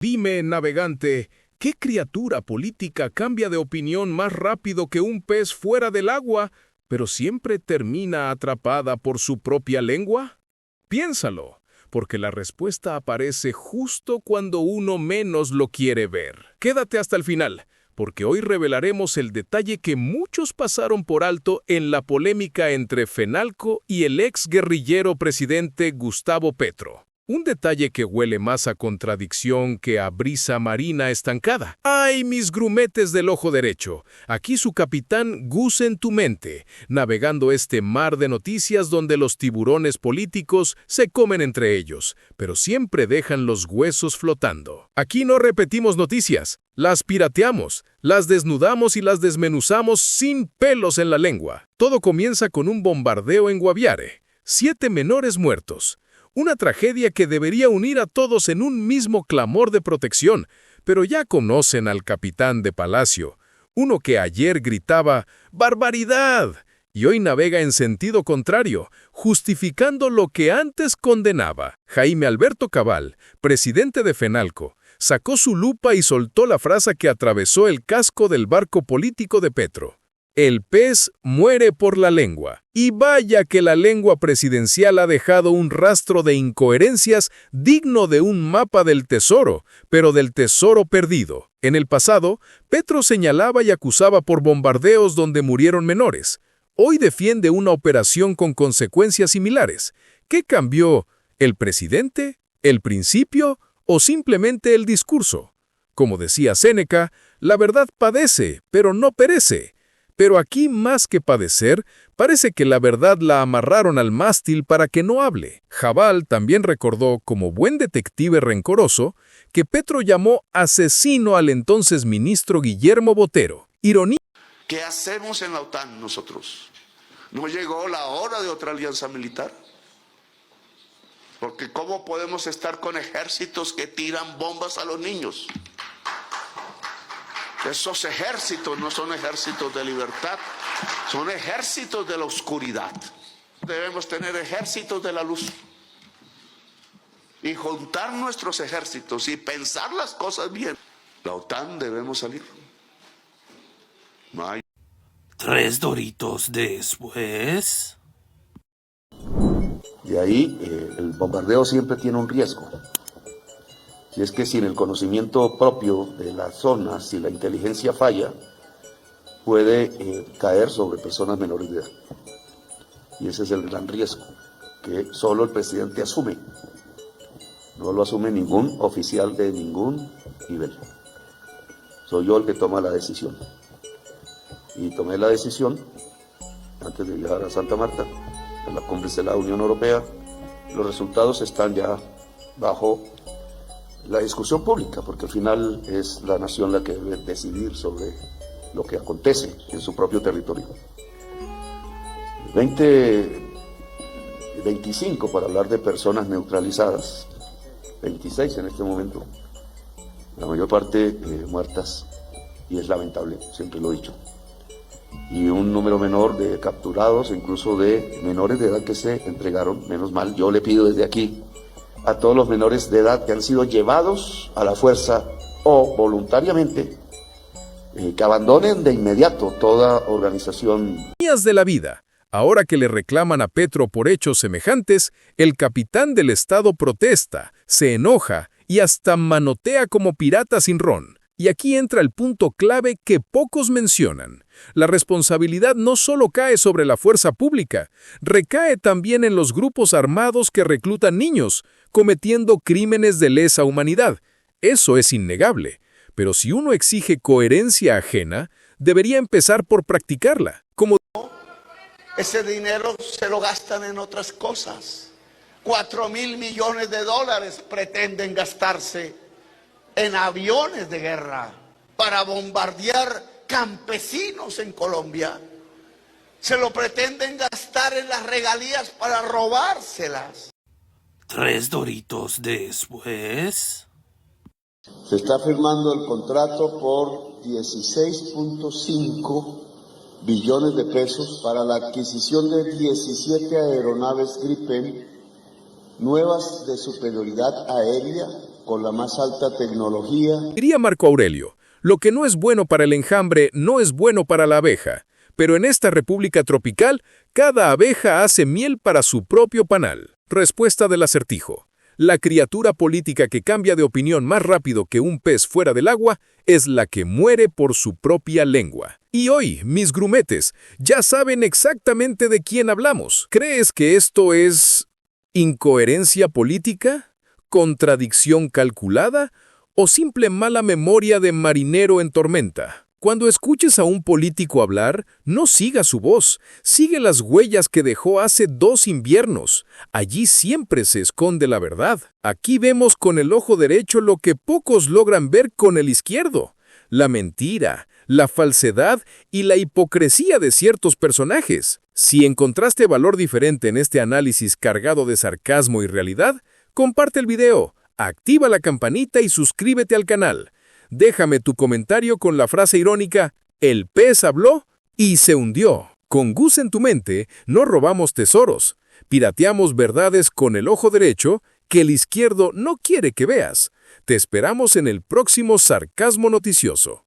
Dime, navegante, ¿qué criatura política cambia de opinión más rápido que un pez fuera del agua, pero siempre termina atrapada por su propia lengua? Piénsalo, porque la respuesta aparece justo cuando uno menos lo quiere ver. Quédate hasta el final, porque hoy revelaremos el detalle que muchos pasaron por alto en la polémica entre Fenalco y el ex guerrillero presidente Gustavo Petro. Un detalle que huele más a contradicción que a brisa marina estancada. ¡Ay, mis grumetes del ojo derecho! Aquí su capitán Gus en tu mente, navegando este mar de noticias donde los tiburones políticos se comen entre ellos, pero siempre dejan los huesos flotando. Aquí no repetimos noticias, las pirateamos, las desnudamos y las desmenuzamos sin pelos en la lengua. Todo comienza con un bombardeo en Guaviare. 7 menores muertos. Una tragedia que debería unir a todos en un mismo clamor de protección, pero ya conocen al capitán de Palacio, uno que ayer gritaba ¡barbaridad! Y hoy navega en sentido contrario, justificando lo que antes condenaba. Jaime Alberto Cabal, presidente de Fenalco, sacó su lupa y soltó la frase que atravesó el casco del barco político de Petro. El pez muere por la lengua. Y vaya que la lengua presidencial ha dejado un rastro de incoherencias digno de un mapa del tesoro, pero del tesoro perdido. En el pasado, Petro señalaba y acusaba por bombardeos donde murieron menores. Hoy defiende una operación con consecuencias similares. ¿Qué cambió? ¿El presidente? ¿El principio? ¿O simplemente el discurso? Como decía Séneca, la verdad padece, pero no perece. Pero aquí, más que padecer, parece que la verdad la amarraron al mástil para que no hable. Cabal también recordó, como buen detective rencoroso, que Petro llamó asesino al entonces ministro Guillermo Botero. Ironía. ¿Qué hacemos en la OTAN nosotros? ¿No llegó la hora de otra alianza militar? Porque ¿cómo podemos estar con ejércitos que tiran bombas a los niños? Esos ejércitos no son ejércitos de libertad, son ejércitos de la oscuridad. Debemos tener ejércitos de la luz y juntar nuestros ejércitos y pensar las cosas bien. La OTAN debemos salir. No hay. 3 doritos después. De ahí, el bombardeo siempre tiene un riesgo. Y es que sin el conocimiento propio de la zona, si la inteligencia falla, puede caer sobre personas menores de edad. Y ese es el gran riesgo, que solo el presidente asume. No lo asume ningún oficial de ningún nivel. Soy yo el que toma la decisión. Y tomé la decisión, antes de viajar a Santa Marta, en la cumbre de la Unión Europea. Los resultados están ya bajo la discusión pública, porque al final es la nación la que debe decidir sobre lo que acontece en su propio territorio. 25 para hablar de personas neutralizadas, 26 en este momento, la mayor parte muertas, y es lamentable, siempre lo he dicho. Y un número menor de capturados, incluso de menores de edad que se entregaron, menos mal. Yo le pido desde aquí a todos los menores de edad que han sido llevados a la fuerza o voluntariamente, que abandonen de inmediato toda organización. De la vida. Ahora que le reclaman a Petro por hechos semejantes, el capitán del Estado protesta, se enoja y hasta manotea como pirata sin ron. Y aquí entra el punto clave que pocos mencionan. La responsabilidad no solo cae sobre la fuerza pública, recae también en los grupos armados que reclutan niños, cometiendo crímenes de lesa humanidad. Eso es innegable. Pero si uno exige coherencia ajena, debería empezar por practicarla. Como Ese dinero se lo gastan en otras cosas. 4.000 millones de dólares pretenden gastarse en aviones de guerra para bombardear campesinos en Colombia. Se lo pretenden gastar en las regalías para robárselas. 3 doritos después. Se está firmando el contrato por 16.5 billones de pesos para la adquisición de 17 aeronaves Gripen nuevas de superioridad aérea con la más alta tecnología. Diría Marco Aurelio, lo que no es bueno para el enjambre no es bueno para la abeja, pero en esta república tropical, cada abeja hace miel para su propio panal. Respuesta del acertijo. La criatura política que cambia de opinión más rápido que un pez fuera del agua es la que muere por su propia lengua. Y hoy, mis grumetes, ya saben exactamente de quién hablamos. ¿Crees que esto es incoherencia política? ¿Contradicción calculada? ¿O simple mala memoria de marinero en tormenta? Cuando escuches a un político hablar, no siga su voz, sigue las huellas que dejó hace 2 inviernos. Allí siempre se esconde la verdad. Aquí vemos con el ojo derecho lo que pocos logran ver con el izquierdo: la mentira, la falsedad y la hipocresía de ciertos personajes. Si encontraste valor diferente en este análisis cargado de sarcasmo y realidad, comparte el video, activa la campanita y suscríbete al canal. Déjame tu comentario con la frase irónica: el pez habló y se hundió. Con Gus en tu mente, no robamos tesoros, pirateamos verdades con el ojo derecho que el izquierdo no quiere que veas. Te esperamos en el próximo Sarcasmo Noticioso.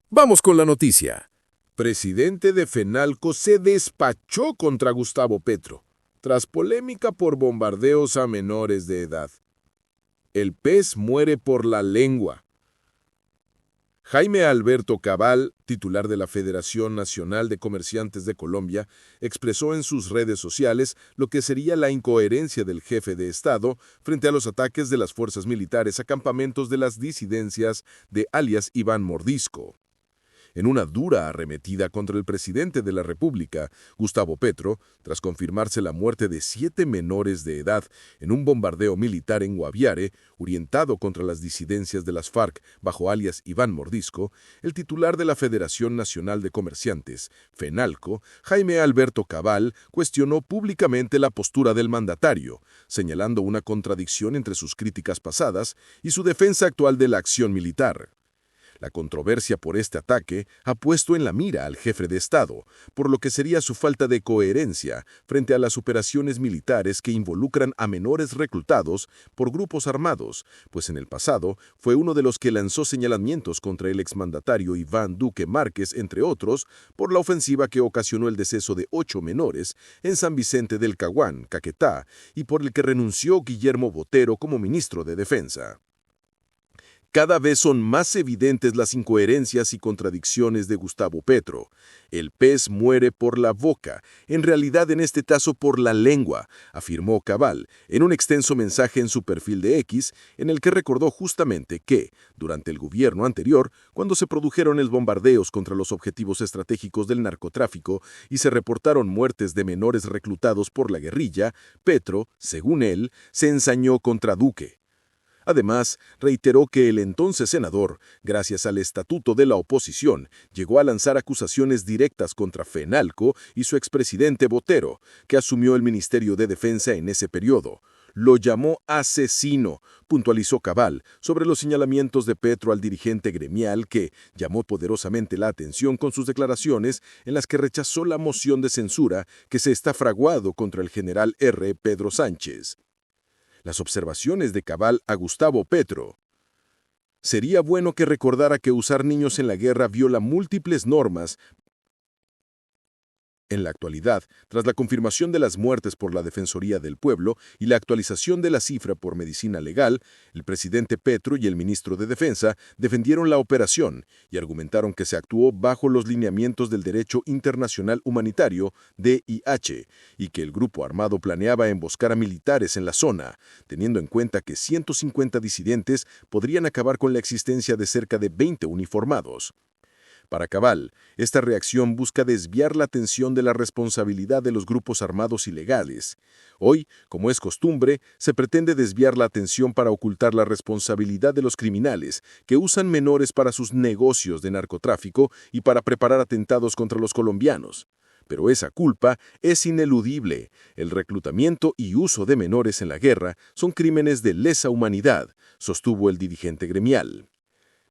Vamos con la noticia. Presidente de Fenalco se despachó contra Gustavo Petro, tras polémica por bombardeos a menores de edad. El pez muere por la lengua. Jaime Alberto Cabal, titular de la Federación Nacional de Comerciantes de Colombia, expresó en sus redes sociales lo que sería la incoherencia del jefe de Estado frente a los ataques de las fuerzas militares a campamentos de las disidencias de alias Iván Mordisco. En una dura arremetida contra el presidente de la República, Gustavo Petro, tras confirmarse la muerte de 7 menores de edad en un bombardeo militar en Guaviare, orientado contra las disidencias de las FARC bajo alias Iván Mordisco, el titular de la Federación Nacional de Comerciantes, Fenalco, Jaime Alberto Cabal, cuestionó públicamente la postura del mandatario, señalando una contradicción entre sus críticas pasadas y su defensa actual de la acción militar. La controversia por este ataque ha puesto en la mira al jefe de Estado, por lo que sería su falta de coherencia frente a las operaciones militares que involucran a menores reclutados por grupos armados, pues en el pasado fue uno de los que lanzó señalamientos contra el exmandatario Iván Duque Márquez, entre otros, por la ofensiva que ocasionó el deceso de 8 menores en San Vicente del Caguán, Caquetá, y por el que renunció Guillermo Botero como ministro de Defensa. Cada vez son más evidentes las incoherencias y contradicciones de Gustavo Petro. El pez muere por la boca, en realidad en este caso por la lengua, afirmó Cabal en un extenso mensaje en su perfil de X, en el que recordó justamente que, durante el gobierno anterior, cuando se produjeron los bombardeos contra los objetivos estratégicos del narcotráfico y se reportaron muertes de menores reclutados por la guerrilla, Petro, según él, se ensañó contra Duque. Además, reiteró que el entonces senador, gracias al estatuto de la oposición, llegó a lanzar acusaciones directas contra Fenalco y su expresidente Botero, que asumió el Ministerio de Defensa en ese periodo. Lo llamó asesino, puntualizó Cabal, sobre los señalamientos de Petro al dirigente gremial que llamó poderosamente la atención con sus declaraciones en las que rechazó la moción de censura que se está fraguando contra el general R. Pedro Sánchez. Las observaciones de Cabal a Gustavo Petro. Sería bueno que recordara que usar niños en la guerra viola múltiples normas. En la actualidad, tras la confirmación de las muertes por la Defensoría del Pueblo y la actualización de la cifra por medicina legal, el presidente Petro y el ministro de Defensa defendieron la operación y argumentaron que se actuó bajo los lineamientos del Derecho Internacional Humanitario, DIH, y que el grupo armado planeaba emboscar a militares en la zona, teniendo en cuenta que 150 disidentes podrían acabar con la existencia de cerca de 20 uniformados. Para Cabal, esta reacción busca desviar la atención de la responsabilidad de los grupos armados ilegales. Hoy, como es costumbre, se pretende desviar la atención para ocultar la responsabilidad de los criminales que usan menores para sus negocios de narcotráfico y para preparar atentados contra los colombianos. Pero esa culpa es ineludible. El reclutamiento y uso de menores en la guerra son crímenes de lesa humanidad, sostuvo el dirigente gremial.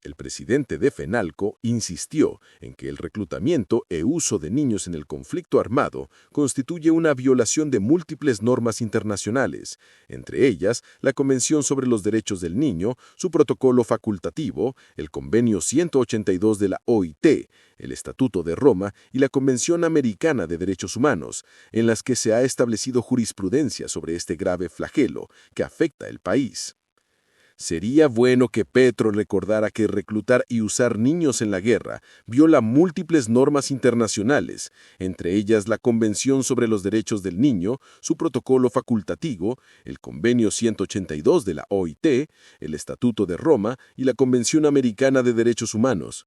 El presidente de FENALCO insistió en que el reclutamiento e uso de niños en el conflicto armado constituye una violación de múltiples normas internacionales, entre ellas la Convención sobre los Derechos del Niño, su protocolo facultativo, el Convenio 182 de la OIT, el Estatuto de Roma y la Convención Americana de Derechos Humanos, en las que se ha establecido jurisprudencia sobre este grave flagelo que afecta al país. Sería bueno que Petro recordara que reclutar y usar niños en la guerra viola múltiples normas internacionales, entre ellas la Convención sobre los Derechos del Niño, su protocolo facultativo, el Convenio 182 de la OIT, el Estatuto de Roma y la Convención Americana de Derechos Humanos.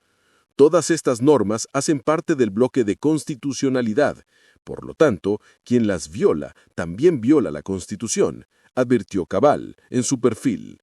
Todas estas normas hacen parte del bloque de constitucionalidad. Por lo tanto, quien las viola también viola la Constitución, advirtió Cabal en su perfil.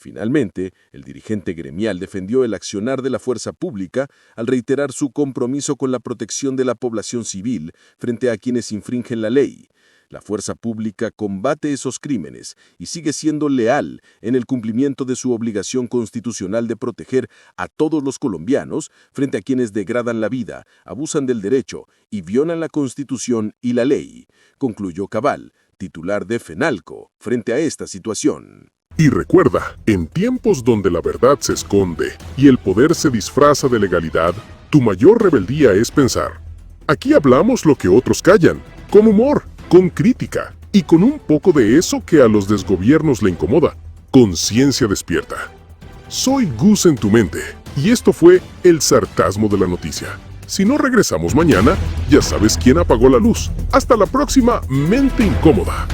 Finalmente, el dirigente gremial defendió el accionar de la fuerza pública al reiterar su compromiso con la protección de la población civil frente a quienes infringen la ley. La fuerza pública combate esos crímenes y sigue siendo leal en el cumplimiento de su obligación constitucional de proteger a todos los colombianos frente a quienes degradan la vida, abusan del derecho y violan la Constitución y la ley, concluyó Cabal, titular de FENALCO, frente a esta situación. Y recuerda, en tiempos donde la verdad se esconde y el poder se disfraza de legalidad, tu mayor rebeldía es pensar. Aquí hablamos lo que otros callan, con humor, con crítica y con un poco de eso que a los desgobiernos le incomoda. Conciencia despierta. Soy Gus en tu mente y esto fue el sarcasmo de la noticia. Si no regresamos mañana, ya sabes quién apagó la luz. Hasta la próxima Mente Incómoda.